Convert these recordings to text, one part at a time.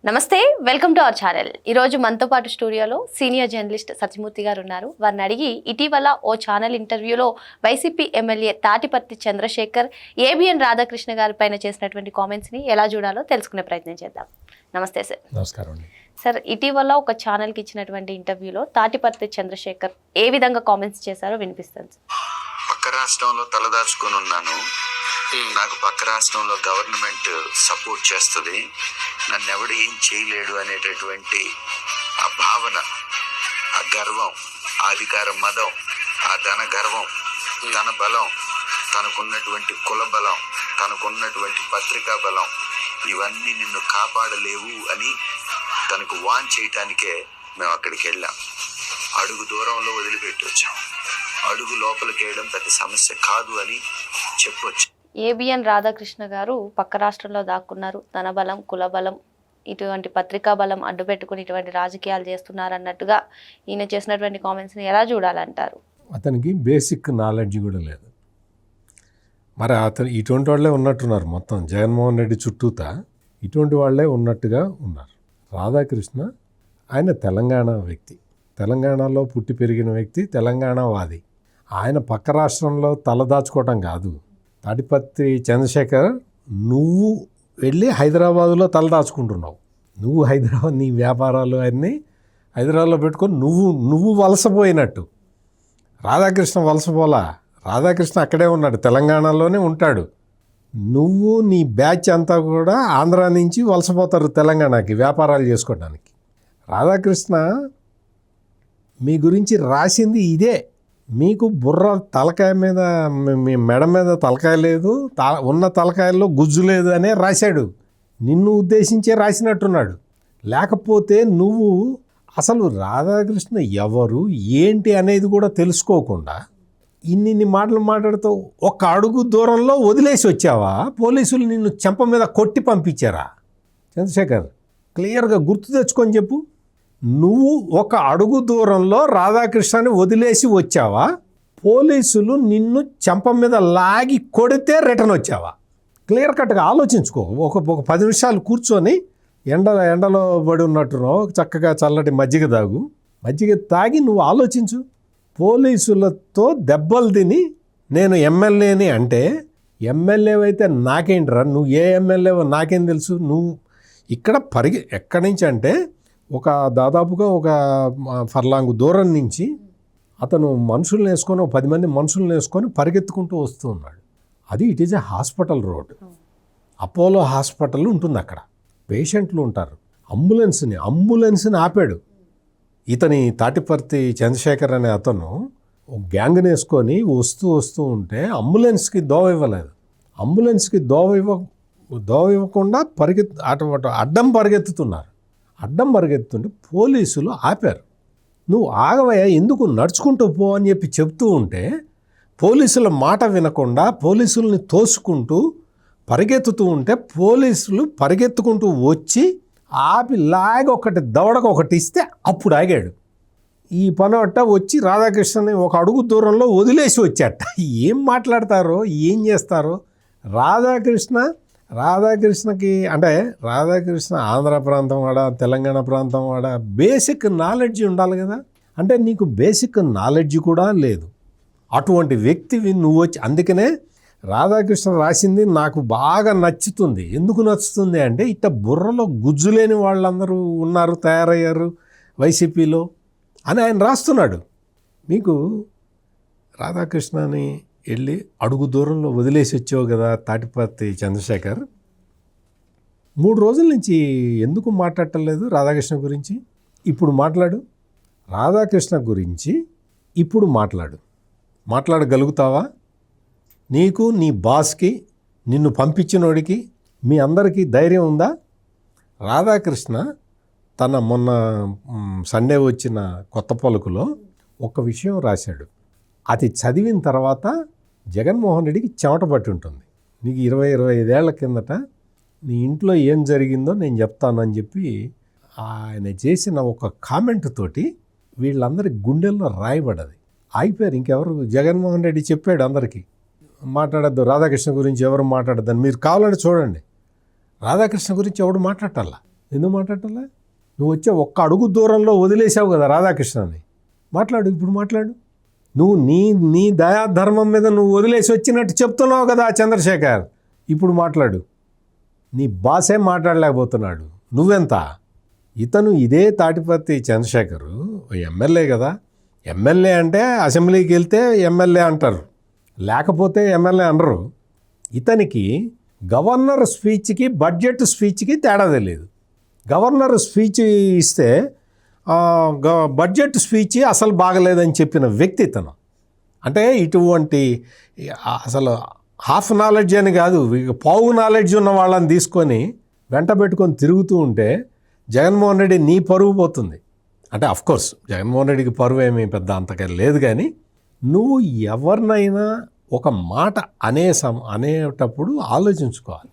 నమస్తే, welcome to our channel. ఈరోజు మనతో పాటు స్టూడియోలో సీనియర్ జర్నలిస్ట్ సత్యమూర్తి గారు ఉన్నారు. వారిని అడిగి ఇటీవల ఓ ఛానల్ ఇంటర్వ్యూలో వైసీపీ ఎమ్మెల్యే తాటిపర్తి చంద్రశేఖర్ ఏబిఎన్ రాధాకృష్ణ గారి పైన చేసినటువంటి కామెంట్స్ని ఎలా చూడాలో తెలుసుకునే ప్రయత్నం చేద్దాం. నమస్తే సార్. నమస్కారం. సార్, ఇటీవల ఒక ఛానల్కి ఇచ్చినటువంటి ఇంటర్వ్యూలో తాటిపర్తి చంద్రశేఖర్ ఏ విధంగా కామెంట్స్ చేశారో వినిపిస్తాను సార్. పక్క రాష్ట్రంలో తలదాచుకొని ఉన్నాను, నాకు పక్క రాష్ట్రంలో గవర్నమెంట్ సపోర్ట్ చేస్తుంది, నన్ను ఎవడు ఏం చేయలేడు అనేటటువంటి ఆ భావన, ఆ గర్వం, ఆ అధికార మదం, ఆ ధన గర్వం, ధన బలం, తనకున్నటువంటి కుల బలం, తనకున్నటువంటి పత్రికా బలం, ఇవన్నీ నిన్ను కాపాడలేవు అని తనకు వాన్ చేయటానికే మేము అక్కడికి వెళ్ళాం. అడుగు దూరంలో వదిలిపెట్టి వచ్చాం. అడుగు లోపలికి వేయడం పెద్ద సమస్య కాదు అని చెప్పొచ్చు. ఏబిఎన్ రాధాకృష్ణ గారు పక్క రాష్ట్రంలో దాక్కున్నారు, ధన బలం, కుల బలం, ఇటువంటి పత్రికా బలం అడ్డు పెట్టుకుని ఇటువంటి రాజకీయాలు చేస్తున్నారు అన్నట్టుగా ఈయన చేసినటువంటి కామెంట్స్ని ఎలా చూడాలంటారు? అతనికి బేసిక్ నాలెడ్జ్ కూడా లేదు. మరి అతను ఇటువంటి వాళ్ళే ఉన్నట్టున్నారు. మొత్తం జగన్మోహన్ రెడ్డి చుట్టూతా ఇటువంటి వాళ్ళే ఉన్నట్టుగా ఉన్నారు. రాధాకృష్ణ ఆయన తెలంగాణ వ్యక్తి, తెలంగాణలో పుట్టి పెరిగిన వ్యక్తి, తెలంగాణవాది. ఆయన పక్క రాష్ట్రంలో తలదాచుకోవటం కాదు. తాటిపర్తి చంద్రశేఖర్, నువ్వు వెళ్ళి హైదరాబాదులో తలదాచుకుంటున్నావు. నువ్వు హైదరాబాద్, నీ వ్యాపారాలు అన్నీ హైదరాబాద్లో పెట్టుకొని నువ్వు వలసపోయినట్టు. రాధాకృష్ణ వలసపోలా, రాధాకృష్ణ అక్కడే ఉన్నాడు, తెలంగాణలోనే ఉంటాడు. నువ్వు నీ బ్యాచ్ అంతా కూడా ఆంధ్ర నుంచి వలసపోతారు తెలంగాణకి వ్యాపారాలు చేసుకోవడానికి. రాధాకృష్ణ మీ గురించి రాసింది ఇదే. మీకు బుర్ర తలకాయ మీద, మీ మెడ మీద తలకాయ లేదు, ఉన్న తలకాయల్లో గుజ్జు లేదు అనే రాశాడు. నిన్ను ఉద్దేశించే రాసినట్టున్నాడు. లేకపోతే నువ్వు అసలు రాధాకృష్ణ ఎవరు ఏంటి అనేది కూడా తెలుసుకోకుండా ఇన్ని మాటలు మాట్లాడుతూ ఒక అడుగు దూరంలో వదిలేసి వచ్చావా? పోలీసులు నిన్ను చెంప మీద కొట్టి పంపించారా? చంద్రశేఖర్, క్లియర్గా గుర్తు తెచ్చుకొని చెప్పు. నువ్వు ఒక అడుగు దూరంలో రాధాకృష్ణని వదిలేసి వచ్చావా? పోలీసులు నిన్ను చెంప మీద లాగి కొడితే రిటర్న్ వచ్చావా? క్లియర్ కట్గా ఆలోచించుకో. ఒక 10 నిమిషాలు కూర్చొని ఎండలో పడి ఉన్నట్టున్నావు, చక్కగా చల్లటి మజ్జిగ తాగు. మజ్జిగ తాగి నువ్వు ఆలోచించు. పోలీసులతో దెబ్బలు తిని నేను ఎమ్మెల్యేని అంటే, ఎమ్మెల్యే అయితే నాకేంట్రా, నువ్వు ఏ ఎమ్మెల్యేవో నాకేం తెలుసు? నువ్వు ఇక్కడ ఎక్కడి నుంచి అంటే దాదాపుగా ఒక ఫర్లాంగ్ దూరం నుంచి అతను మనుషులను వేసుకొని, 10 మంది మనుషులను వేసుకొని పరిగెత్తుకుంటూ వస్తూ ఉన్నాడు. అది it is a hospital road. Apollo hospital ఉంటుంది, అక్కడ పేషెంట్లు ఉంటారు. అంబులెన్స్ని ఆపాడు. ఇతని తాటిపర్తి చంద్రశేఖర్ అనే అతను గ్యాంగ్ని వేసుకొని వస్తూ ఉంటే అంబులెన్స్కి దోవ ఇవ్వలేదు. అంబులెన్స్కి దోవ ఇవ్వకుండా అడ్డం పరిగెత్తుతుంటే పోలీసులు ఆపారు. నువ్వు ఆగవయ్యా, ఎందుకు నడుచుకుంటూ పో అని చెప్పి చెప్తూ ఉంటే పోలీసుల మాట వినకుండా పోలీసుల్ని తోసుకుంటూ పరిగెత్తుతూ ఉంటే పోలీసులు పరిగెత్తుకుంటూ వచ్చి ఆపి లాగి దవడకు ఒకటి ఇస్తే అప్పుడు ఆగాడు. ఈ పనవట్ట వచ్చి రాధాకృష్ణని ఒక అడుగు దూరంలో వదిలేసి వచ్చాట. ఏం మాట్లాడతారో ఏం చేస్తారో. రాధాకృష్ణకి అంటే రాధాకృష్ణ ఆంధ్ర ప్రాంతం వాడా, తెలంగాణ ప్రాంతం వాడా, బేసిక్ నాలెడ్జ్ ఉండాలి కదా. అంటే నీకు బేసిక్ నాలెడ్జ్ కూడా లేదు. అటువంటి వ్యక్తివి నువ్వు వచ్చి, అందుకనే రాధాకృష్ణ రాసింది నాకు బాగా నచ్చుతుంది. ఎందుకు నచ్చుతుంది అంటే, ఇట్ట బుర్రలో గుజ్జు లేని వాళ్ళందరూ ఉన్నారు, తయారయ్యారు వైసీపీలో అని ఆయన రాస్తున్నాడు. మీకు రాధాకృష్ణని వెళ్ళి అడుగు దూరంలో వదిలేసి వచ్చావు కదా తాటిపర్తి చంద్రశేఖర్. 3 రోజుల నుంచి ఎందుకు మాట్లాడటం లేదు రాధాకృష్ణ గురించి? ఇప్పుడు మాట్లాడు. రాధాకృష్ణ గురించి ఇప్పుడు మాట్లాడగలుగుతావా? నీకు, నీ బాస్కి, నిన్ను పంపించినోడికి, మీ అందరికీ ధైర్యం ఉందా? రాధాకృష్ణ తన మొన్న సండే వచ్చిన కొత్త పలుకులో ఒక విషయం రాశాడు. అది చదివిన తర్వాత జగన్మోహన్ రెడ్డికి చెమట పట్టి ఉంటుంది. నీకు 20-25 ఏళ్ల కిందట నీ ఇంట్లో ఏం జరిగిందో నేను చెప్తాను అని చెప్పి ఆయన చేసిన ఒక కామెంట్ తోటి వీళ్ళందరి గుండెల్లో రాయబడ్డది. ఆగిపోయారు. ఇంకెవరు, జగన్మోహన్ రెడ్డి చెప్పాడు అందరికీ మాట్లాడద్దు, రాధాకృష్ణ గురించి ఎవరు మాట్లాడద్దని. మీరు కావాలంటే చూడండి, రాధాకృష్ణ గురించి ఎవడు మాట్లాడాల. ఎందుకు మాట్లాడటంలే? నువ్వు వచ్చే ఒక్క అడుగు దూరంలో వదిలేసావు కదా రాధాకృష్ణని. మాట్లాడు, ఇప్పుడు మాట్లాడు. నువ్వు నీ దయాధర్మం మీద నువ్వు వదిలేసి వచ్చినట్టు చెప్తున్నావు కదా చంద్రశేఖర్. ఇప్పుడు మాట్లాడు. నీ బాసే మాట్లాడలేకపోతున్నాడు, నువ్వెంత? ఇతను ఇదే తాటిపర్తి చంద్రశేఖరు ఎమ్మెల్యే కదా. ఎమ్మెల్యే అంటే అసెంబ్లీకి వెళ్తే ఎమ్మెల్యే అంటారు, లేకపోతే ఎమ్మెల్యే అనరు. ఇతనికి గవర్నర్ స్పీచ్కి బడ్జెట్ స్పీచ్కి తేడా తెలియదు. గవర్నర్ స్పీచ్ ఇస్తే బడ్జెట్ స్పీచ్ అసలు బాగలేదని చెప్పిన వ్యక్తి ఇతను. అంటే ఇటువంటి అసలు హాఫ్ నాలెడ్జ్ అని కాదు, పావు నాలెడ్జ్ ఉన్న వాళ్ళని తీసుకొని వెంట పెట్టుకొని తిరుగుతూ ఉంటే జగన్మోహన్ రెడ్డి నీ పరువు పోతుంది. అంటే అఫ్కోర్స్ జగన్మోహన్ రెడ్డికి పరువు ఏమీ పెద్ద అంతగా లేదు, కానీ నువ్వు ఎవరినైనా ఒక మాట అనేటప్పుడు ఆలోచించుకోవాలి.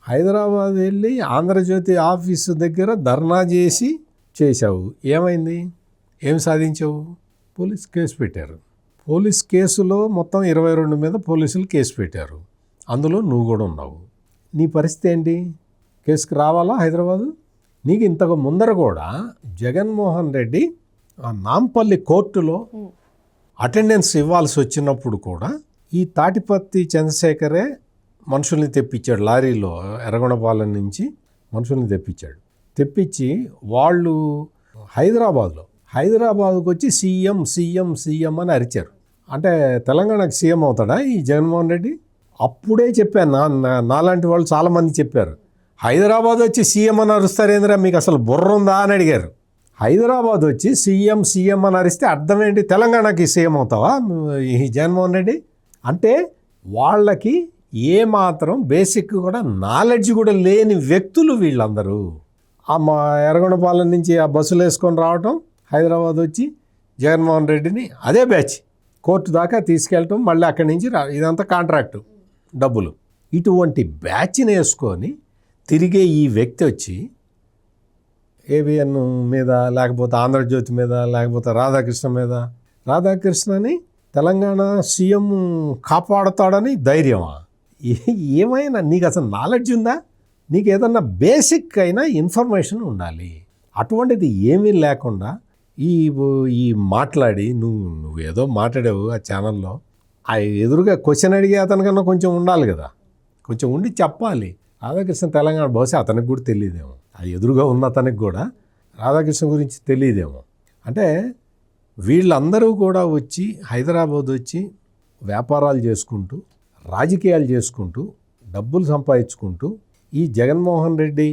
హైదరాబాద్ వెళ్ళి ఆంధ్రజ్యోతి ఆఫీసు దగ్గర ధర్నా చేసావు, ఏమైంది? ఏం సాధించావు? పోలీస్ కేసు పెట్టారు. పోలీస్ కేసులో మొత్తం 22 మీద పోలీసులు కేసు పెట్టారు, అందులో నువ్వు కూడా ఉన్నావు. నీ పరిస్థితి ఏంటి? కేసుకు రావాలా హైదరాబాదు? నీకు ఇంతకు ముందర కూడా జగన్మోహన్ రెడ్డి ఆ నాంపల్లి కోర్టులో అటెండెన్స్ ఇవ్వాల్సి వచ్చినప్పుడు కూడా ఈ తాటిపత్తి చంద్రశేఖరే మనుషుల్ని తెప్పించాడు. లారీలో ఎర్రగొండపాలెం నుంచి మనుషుల్ని తెప్పించి వాళ్ళు హైదరాబాద్కు వచ్చి సీఎం సీఎం సీఎం అని అరిచారు. అంటే తెలంగాణకు సీఎం అవుతాడా ఈ జగన్మోహన్ రెడ్డి? అప్పుడే చెప్పాను, నాలాంటి వాళ్ళు చాలామంది చెప్పారు, హైదరాబాద్ వచ్చి సీఎం అని అరుస్తారేంద్రా, మీకు అసలు బుర్ర ఉందా అని అడిగారు. హైదరాబాద్ వచ్చి సీఎం సీఎం అని అరిస్తే అర్థం ఏంటి? తెలంగాణకి సీఎం అవుతావా ఈ జగన్మోహన్ రెడ్డి? అంటే వాళ్ళకి ఏమాత్రం బేసిక్ కూడా నాలెడ్జ్ కూడా లేని వ్యక్తులు వీళ్ళందరూ. మా ఎర్రగొండపాలెం నుంచి ఆ బస్సులు వేసుకొని రావటం, హైదరాబాద్ వచ్చి జగన్మోహన్ రెడ్డిని అదే బ్యాచ్ కోర్టు దాకా తీసుకెళ్ళటం, మళ్ళీ అక్కడి నుంచి ఇదంతా కాంట్రాక్టు డబ్బులు. ఇటువంటి బ్యాచ్ని వేసుకొని తిరిగే ఈ వ్యక్తి వచ్చి ఏబిఎన్ మీద, లేకపోతే ఆంధ్రజ్యోతి మీద, లేకపోతే రాధాకృష్ణని తెలంగాణ సీఎం కాపాడుతాడని ధైర్యమా? ఏమైనా నీకు అసలు నాలెడ్జ్ ఉందా? నీకు ఏదన్నా బేసిక్ అయినా ఇన్ఫర్మేషన్ ఉండాలి. అటువంటిది ఏమీ లేకుండా ఈ మాట్లాడి నువ్వు ఏదో మాట్లాడావు ఆ ఛానల్లో, ఆ ఎదురుగా క్వశ్చన్ అడిగే అతనికన్నా కొంచెం ఉండాలి కదా, కొంచెం ఉండి చెప్పాలి. రాధాకృష్ణ తెలంగాణ బహుశా అతనికి కూడా తెలియదేమో, ఆ ఎదురుగా ఉన్న అతనికి కూడా రాధాకృష్ణ గురించి తెలియదేమో. అంటే వీళ్ళందరూ కూడా వచ్చి హైదరాబాద్ వచ్చి వ్యాపారాలు చేసుకుంటూ, రాజకీయాలు చేసుకుంటూ, డబ్బులు సంపాదించుకుంటూ, ఈ జగన్మోహన్ రెడ్డి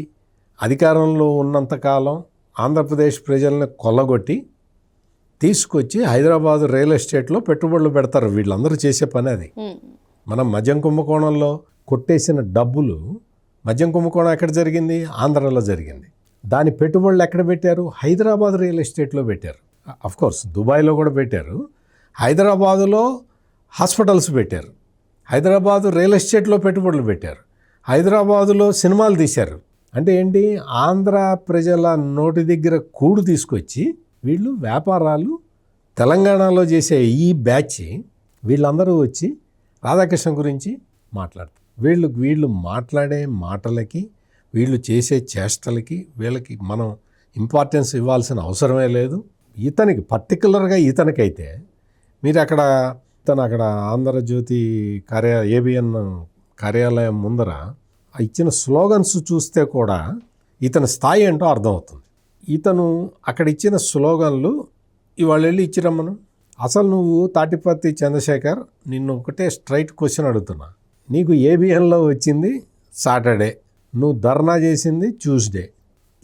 అధికారంలో ఉన్నంతకాలం ఆంధ్రప్రదేశ్ ప్రజల్ని కొల్లగొట్టి తీసుకొచ్చి హైదరాబాద్ రియల్ ఎస్టేట్లో పెట్టుబడులు పెడతారు. వీళ్ళందరూ చేసే పని అది. మనం మద్యం కుంభకోణంలో కొట్టేసిన డబ్బులు, మద్యం కుంభకోణం ఎక్కడ జరిగింది? ఆంధ్రాలో జరిగింది. దాని పెట్టుబడులు ఎక్కడ పెట్టారు? హైదరాబాద్ రియల్ ఎస్టేట్లో పెట్టారు. అఫ్కోర్స్ దుబాయ్లో కూడా పెట్టారు. హైదరాబాదులో హాస్పిటల్స్ పెట్టారు. హైదరాబాదు రియల్ ఎస్టేట్లో పెట్టుబడులు పెట్టారు. హైదరాబాదులో సినిమాలు తీశారు. అంటే ఏంటి? ఆంధ్ర ప్రజల నోటి దగ్గర కూడు తీసుకొచ్చి వీళ్ళు వ్యాపారాలు తెలంగాణలో చేసే ఈ బ్యాచ్ వీళ్ళందరూ వచ్చి రాధాకృష్ణ గురించి మాట్లాడతారు. వీళ్ళు మాట్లాడే మాటలకి, వీళ్ళు చేసే చేష్టలకి వీళ్ళకి మనం ఇంపార్టెన్స్ ఇవ్వాల్సిన అవసరమే లేదు. ఇతనికి పర్టికులర్గా ఇతనికైతే మీరు అక్కడ ఆంధ్రజ్యోతి ఏబిఎన్ కార్యాలయం ముందర ఇచ్చిన స్లోగన్స్ చూస్తే కూడా ఇతని స్థాయి ఏంటో అర్థమవుతుంది. ఇతను అక్కడ ఇచ్చిన స్లోగన్లు ఇవాళ వెళ్ళి ఇచ్చిరమ్మను. అసలు నువ్వు తాటిపత్తి చంద్రశేఖర్, నిన్ను ఒకటే స్ట్రైట్ క్వశ్చన్ అడుగుతున్నా. నీకు ఏబిఎన్లో వచ్చింది సాటర్డే, నువ్వు ధర్నా చేసింది ట్యూస్డే.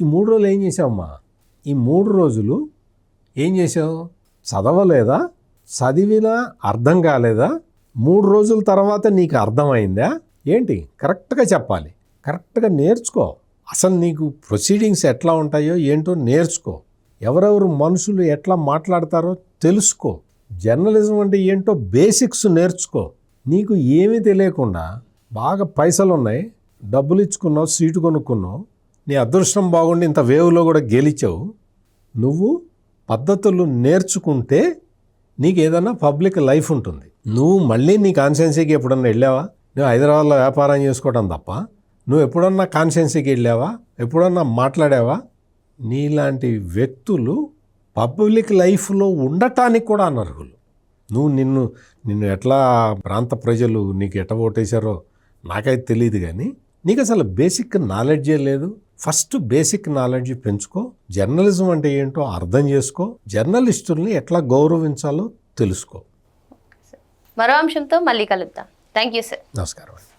ఈ 3 రోజులు ఏం చేసావమ్మా? ఈ 3 రోజులు ఏం చేసావు? చదవలేదా? చదివినా అర్థం కాలేదా? 3 రోజుల తర్వాత నీకు అర్థమైందా ఏంటి? కరెక్ట్గా చెప్పాలి, కరెక్ట్గా నేర్చుకో. అసలు నీకు ప్రొసీడింగ్స్ ఎట్లా ఉంటాయో ఏంటో నేర్చుకో. ఎవరెవరు మనుషులు ఎట్లా మాట్లాడతారో తెలుసుకో. జర్నలిజం అంటే ఏంటో బేసిక్స్ నేర్చుకో. నీకు ఏమీ తెలియకుండా బాగా పైసలు ఉన్నాయి, డబ్బులు ఇచ్చుకున్నావు, సీటు కొనుక్కున్నావు, నీ అదృష్టం బాగుండి ఇంత వేవ్లో కూడా గెలిచావు. నువ్వు పద్ధతులు నేర్చుకుంటే నీకు ఏదైనా పబ్లిక్ లైఫ్ ఉంటుంది. నువ్వు మళ్ళీ నీ కాన్స్టిట్యున్సీకి ఎప్పుడన్నా వెళ్ళావా? నువ్వు హైదరాబాద్లో వ్యాపారం చేసుకోవడం తప్ప నువ్వు ఎప్పుడన్నా కాన్స్టిట్యున్సీకి వెళ్ళావా, ఎప్పుడన్నా మాట్లాడావా? నీలాంటి వ్యక్తులు పబ్లిక్ లైఫ్లో ఉండటానికి కూడా అనర్హులు. నువ్వు నిన్ను ఎట్లా ప్రాంత ప్రజలు నీకు ఎట్ట ఓటేశారో నాకైతే తెలియదు, కానీ నీకు అసలు బేసిక్ నాలెడ్జే లేదు. ఫస్ట్ బేసిక్ నాలెడ్జ్ పెంచుకో, జర్నలిజం అంటే ఏంటో అర్థం చేసుకో, జర్నలిస్టుల్ని ఎట్లా గౌరవించాలో తెలుసుకో. మరో అంశంతో మళ్ళీ కలుద్దాం. Thank you sir. నమస్కారం.